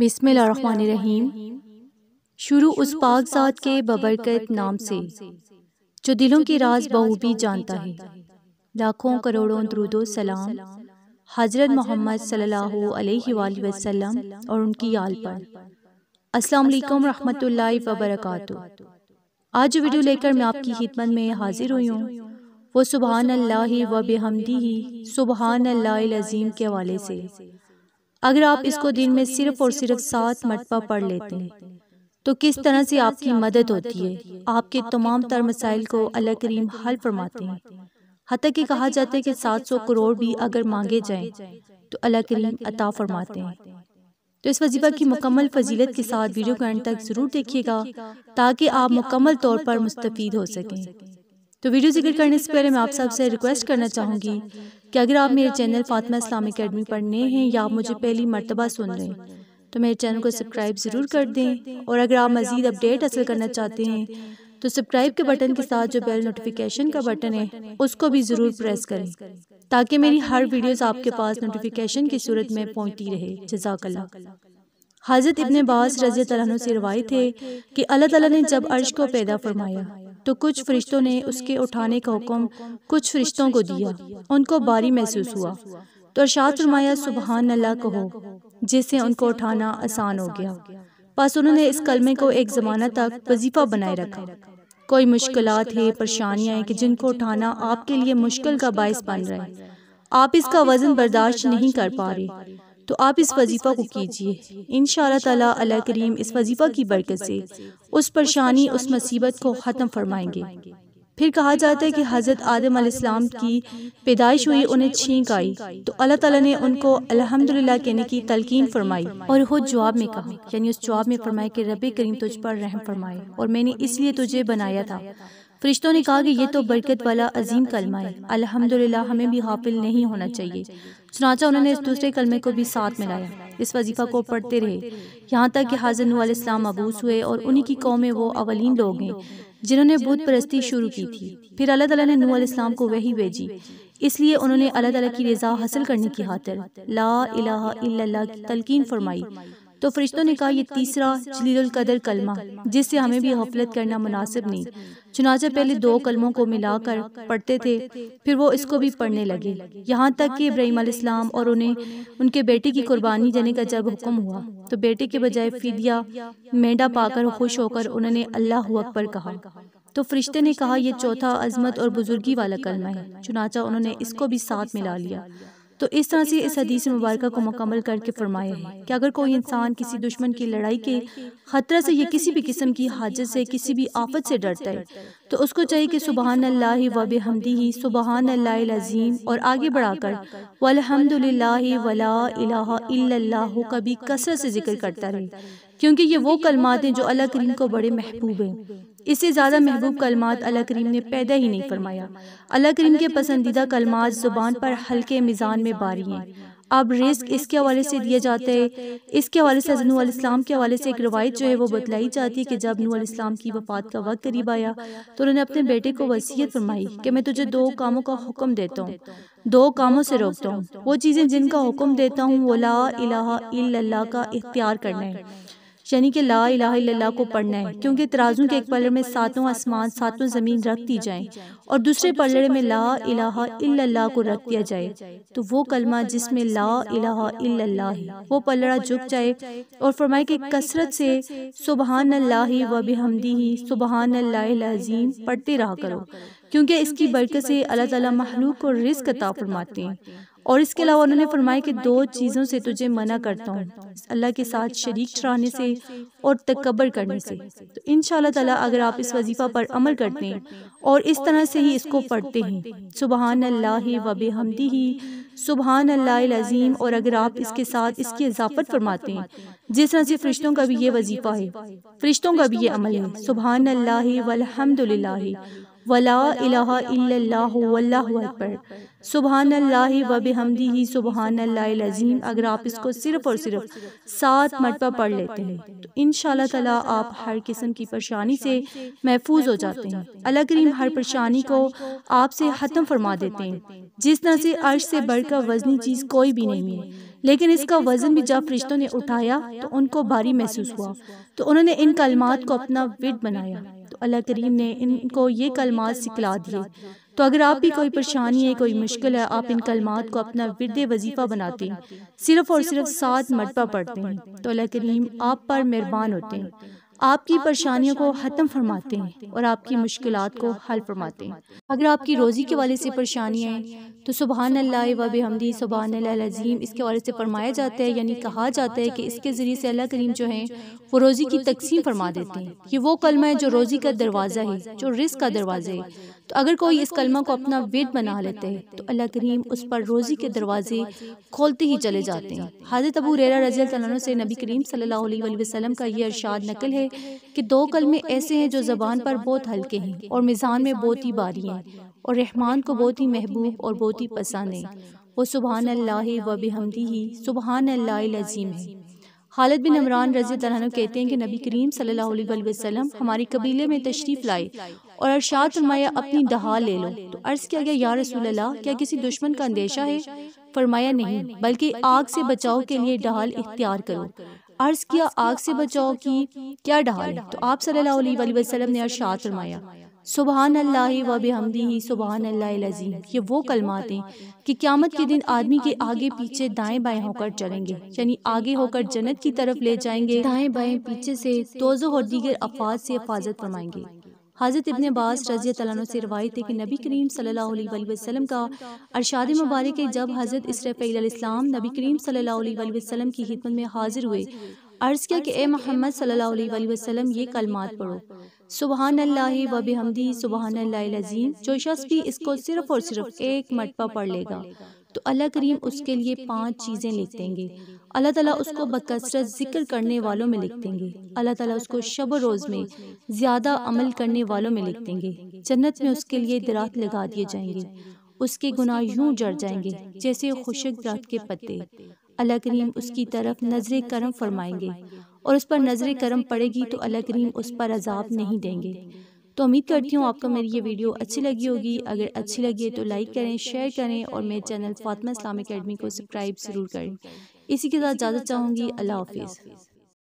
بسم اللہ الرحمن الرحیم۔ شروع اس پاک ذات کے ببرکت نام سے جو دلوں کے راز بخوبی جانتا ہے۔ لاکھوں کروڑوں درود و سلام حضرت محمد صلی اللہ علیہ وآلہ وسلم اور ان کی آل پر۔ السلام علیکم ورحمۃ اللہ وبرکاتہ۔ آج جو ویڈیو لے کر میں آپ کی خدمت میں حاضر ہوئی ہوں وہ سبحان اللہ و بحمدہ سبحان اللہ العظیم کے حوالے سے۔ اگر آپ اس کو دن میں صرف اور صرف 7 مرتبہ پڑھ لیتے ہیں تو کس طرح سے آپ کی مدد ہوتی ہے، آپ کے تمام تر مسائل کو اللہ کریم حل فرماتے ہیں۔ حتیٰ کہ کہا جاتا ہے کہ 700 کروڑ بھی اگر مانگے جائیں تو اللہ کریم عطا فرماتے ہیں۔ تو اس وظیفہ کی مکمل فضیلت کے ساتھ ویڈیو کو اینڈ تک ضرور دیکھیے گا تاکہ آپ مکمل طور پر مستفید ہو سکیں۔ تو ویڈیو ذکر کرنے سے پہلے میں آپ سب سے ریکویسٹ کرنا چاہوں گی کہ اگر آپ میرے چینل فاطمہ اسلامک اکیڈمی پر نئے ہیں یا آپ مجھے پہلی مرتبہ سن رہے ہیں تو میرے چینل کو سبسکرائب ضرور کر دیں، اور اگر آپ مزید اپڈیٹ حاصل کرنا چاہتے ہیں تو سبسکرائب کے بٹن کے ساتھ جو بیل نوٹیفیکیشن کا بٹن ہے اس کو بھی ضرور پریس کریں تاکہ میری ہر ویڈیوز آپ کے پاس نوٹیفیکیشن کی صورت میں پہنچتی رہے۔ جزاک اللہ۔ حضرت ابن عباس رضی اللہ عنہ سے روایت ہے کہ اللہ تعالیٰ نے جب عرش کو پیدا فرمایا تو کچھ فرشتوں نے اس کے اٹھانے کا حکم کچھ فرشتوں کو دیا، ان کو باری محسوس ہوا تو ارشاد فرمایا سبحان اللہ کہو، جس سے ان کو اٹھانا آسان ہو گیا۔ پس انہوں نے اس کلمے کو ایک زمانہ تک وظیفہ بنائے رکھا۔ کوئی مشکلات ہے، پریشانیاں ہیں کہ جن کو اٹھانا آپ کے لیے مشکل کا باعث بن رہا ہے، آپ اس کا وزن برداشت نہیں کر پا رہے تو آپ اس وظیفہ کو کیجئے۔ انشاءاللہ تعالیٰ اللہ کریم اس وظیفہ کی برکت سے اس پریشانی، اس مصیبت کو ختم فرمائیں گے۔ پھر کہا جاتا ہے کہ حضرت آدم علیہ السلام کی پیدائش ہوئی، انہیں چھینک آئی تو اللہ تعالیٰ نے ان کو الحمدللہ کہنے کی تلقین فرمائی اور خود جواب میں کہا، یعنی اس جواب میں فرمایا کہ رب کریم تجھ پر رحم فرمائے اور میں نے اس لیے تجھے بنایا تھا۔ فرشتوں نے کہا کہ یہ تو برکت والا عظیم کلمہ ہے، الحمدللہ ہمیں بھی غافل نہیں ہونا چاہیے۔ چنانچہ انہوں نے اس دوسرے کلمے کو بھی ساتھ ملایا، اس وظیفہ کو پڑھتے رہے یہاں تک کہ حضرت نوح علیہ السلام مبعوث ہوئے، اور انہی کی قوم میں وہ اولین لوگ ہیں جنہوں نے بت پرستی شروع کی تھی۔ پھر اللہ تعالیٰ نے نوح علیہ السلام کو وحی بھیجی، اس لیے انہوں نے اللہ تعالیٰ کی رضا حاصل کرنے کی خاطر لا الہ الا اللہ کی تلقین فرمائی۔ تو فرشتوں نے کہا یہ تیسرا جلیل القدر کلمہ جس سے ہمیں بھی غفلت کرنا مناسب نہیں، چنانچہ پہلے 2 کلموں کو ملا کر پڑھتے تھے، پھر وہ اس کو بھی پڑھنے لگے، یہاں تک کہ ابراہیم علیہ السلام اور انہیں ان کے بیٹے کی قربانی دینے کا جب حکم ہوا تو بیٹے کے بجائے فدیہ مینڈا پا کر خوش ہو کر انہوں نے اللہ اکبر کہا۔ تو فرشتے نے کہا یہ چوتھا عظمت اور بزرگی والا کلمہ ہے، چنانچہ انہوں نے اس کو بھی ساتھ ملا لیا۔ تو اس طرح سے اس حدیث مبارکہ کو مکمل کر کے فرمایا ہے کہ اگر کوئی انسان کسی دشمن کی لڑائی کے خطرہ سے یا کسی بھی قسم کی حاجت سے، کسی بھی آفت سے ڈرتا ہے تو اس کو چاہیے کہ سبحان اللہ و بحمدہ سبحان اللہ العظیم اور آگے بڑھا کر والحمدللہ ولا الہ الا اللہ کا بھی کثرت سے ذکر کرتا رہے، کیونکہ یہ وہ کلمات ہیں جو اللہ کریم کو بڑے محبوب ہیں۔ اس سے زیادہ محبوب کلمات اللہ کریم نے پیدا ہی نہیں فرمایا۔ اللہ کریم کے پسندیدہ کلمات زبان پر ہلکے میزان میں باری ہیں۔ اب رزق اس کے حوالے سے دیا جاتا ہے، اس کے حوالے سے حضرت نوح علیہ السلام کے حوالے سے ایک روایت جو ہے وہ بتلائی جاتی ہے کہ جب نوح علیہ السلام کی وفات کا وقت قریب آیا تو انہوں نے اپنے بیٹے کو وصیت فرمائی کہ میں تجھے 2 کاموں کا حکم دیتا ہوں، 2 کاموں سے روکتا ہوں، وہ چیزیں جن کا حکم دیتا ہوں وہ لا الہ الا اللہ کا اختیار کرنا ہے، یعنی کہ لا الہ الا اللہ کو پڑھنا ہے، کیونکہ ترازو کے ایک پلڑے میں 7 آسمان 7 زمین رکھ دی جائیں اور دوسرے پلڑے میں لا الہ الا اللہ کو رکھ دیا جائے تو وہ کلمہ جس میں لا الہ الا اللہ ہے وہ پلڑا جھک جائے، اور فرمائے کہ کثرت سے سبحان اللہ و بحمدہ سبحان اللہ العظیم پڑھتے رہا کرو، کیونکہ اس کی برکت سے اللہ تعالیٰ مخلوق کو رزق عطا فرماتے ہیں۔ اور اس کے علاوہ انہوں نے فرمایا کہ 2 چیزوں سے تجھے منع کرتا ہوں، اللہ کے ساتھ شریک ٹھہرانے سے اور تکبر کرنے سے۔ تو انشاءاللہ تعالیٰ اگر آپ اس وظیفہ پر عمل کرتے ہیں اور اس طرح سے ہی اس کو پڑھتے ہیں سبحان اللہ و بحمدہ سبحان اللہ العظیم، اور اگر آپ اس کے ساتھ اس کی اضافت فرماتے ہیں جس طرح سے فرشتوں کا بھی یہ وظیفہ ہے، فرشتوں کا بھی یہ عمل ہے، سبحان اللہ والحمدللہ ولا الہ الا اللہ واللہ اکبر سبحان اللہ و بحمدہ سبحان اللہ العظیم، اگر آپ اس کو صرف اور صرف 7 مرتبہ پڑھ لیتے ہیں تو انشاءاللہ تعالیٰ آپ ہر قسم کی پریشانی سے محفوظ ہو جاتے ہیں۔ اللہ کریم ہر پریشانی کو آپ سے ختم فرما دیتے ہیں، جس طرح سے عرش سے بڑھ کر وزنی چیز کوئی بھی نہیں ہے۔ لیکن اس کا وزن بھی جب فرشتوں نے اٹھایا تو ان کو بھاری محسوس ہوا، تو انہوں نے ان کلمات کو اپنا ورد بنایا، تو اللہ کریم نے ان کو یہ کلمات سکھلا دیے۔ تو اگر آپ بھی کوئی پریشانی ہے، کوئی مشکل ہے، آپ ان کلمات کو اپنا ورد وظیفہ بناتے ہیں، صرف اور صرف 7 مرتبہ پڑھتے ہیں، تو اللہ کریم آپ پر مہربان ہوتے ہیں، آپ کی پریشانیوں کو ختم فرماتے ہیں اور آپ کی مشکلات کو حل فرماتے ہیں۔ اگر آپ کی روزی کے والے سے پریشانی ہے تو سبحان اللہ و بحمدہ سبحان اللہ العظیم اس کے والے سے فرمایا جاتا ہے، یعنی کہا جاتا ہے کہ اس کے ذریعے سے اللہ کریم جو ہیں وہ روزی کی تقسیم فرما دیتے ہیں۔ یہ وہ کلمہ ہے جو روزی کا دروازہ ہے، جو رزق کا دروازہ ہے۔ تو اگر کوئی اس کلمہ کو اپنا ورد بنا لیتا ہے تو اللہ کریم اس پر روزی کے دروازے کھولتے ہی چلے جاتے ہیں۔ حضرت ابو ہریرہ رضی اللہ عنہ سے نبی کریم صلی اللہ علیہ وسلم کا یہ ارشاد نقل ہے کہ 2 کلمے ایسے ہیں جو زبان پر بہت ہلکے ہیں اور میزان میں بہت ہی بھاری ہیں اور رحمان کو بہت ہی محبوب اور بہت ہی پسند ہیں، وہ سبحان اللہ و بحمدہ سبحان اللہ العظیم ہے۔ خالد بن عمران رضی اللہ عنہ کہتے ہیں کہ نبی کریم صلی اللہ علیہ وسلم ہماری قبیلے میں تشریف لائے اور ارشاد فرمایا اپنی ڈھال لے لو، تو عرض کیا گیا یا رسول اللہ کیا کسی دشمن کا اندیشہ ہے؟ فرمایا نہیں، بلکہ آگ سے بچاؤ کے لیے ڈھال اختیار کرو۔ عرض کیا آگ سے بچاؤ کی کیا ڈھال ہے؟ تو آپ صلی اللہ علیہ وسلم نے ارشاد فرمایا سبحان اللہ و بحمدہ سبحان اللہ العظیم۔ یہ وہ کلمات ہیں کہ قیامت کے دن آدمی کے آگے پیچھے دائیں بائیں ہو کر چلیں گے، یعنی آگے ہو کر جنت کی طرف لے جائیں گے، دائیں بائیں پیچھے سے دوزخ اور دیگر افات سے حفاظت فرمائیں گے۔ حضرت ابن عباس رضی اللہ عنہ سے روایت ہے کہ نبی کریم صلی اللہ علیہ وسلم کا ارشاد مبارک ہے جب حضرت اسرافیل علیہ السلام نبی کریم صلی اللہ علیہ وسلم کی خدمت میں حاضر ہوئے، عرض کیا کہ اے محمد صلی اللہ علیہ وسلم یہ کلمات پڑھو سبحان اللہ و بحمدہ سبحان اللہ العظیم۔ جو شخص بھی اس کو صرف اور صرف 1 مرتبہ پڑھ لے گا تو اللہ کریم اس کے لیے 5 چیزیں لکھ دیں گے۔ اللہ تعالیٰ اس کو بکثرت ذکر کرنے والوں میں لکھ دیں گے، اللہ تعالیٰ اس کو شب و روز میں زیادہ عمل کرنے والوں میں لکھ دیں گے، جنت میں اس کے لیے درخت لگا دیے جائیں گے، اس کے گناہ یوں جڑ جائیں گے جیسے خشک درخت کے پتے۔ اللہ کریم اس کی طرف نظر کرم فرمائیں گے اور اس پر نظر کرم پڑے گی تو اللہ کریم اس پر عذاب نہیں دیں گے۔ تو امید کرتی ہوں آپ کو میری یہ ویڈیو اچھی لگی ہوگی۔ اگر اچھی لگی ہے تو لائک کریں، شیئر کریں اور میرے چینل فاطمہ اسلامک اکیڈمی کو سبسکرائب ضرور کریں۔ اسی کے ساتھ اجازت چاہوں گی، اللہ حافظ۔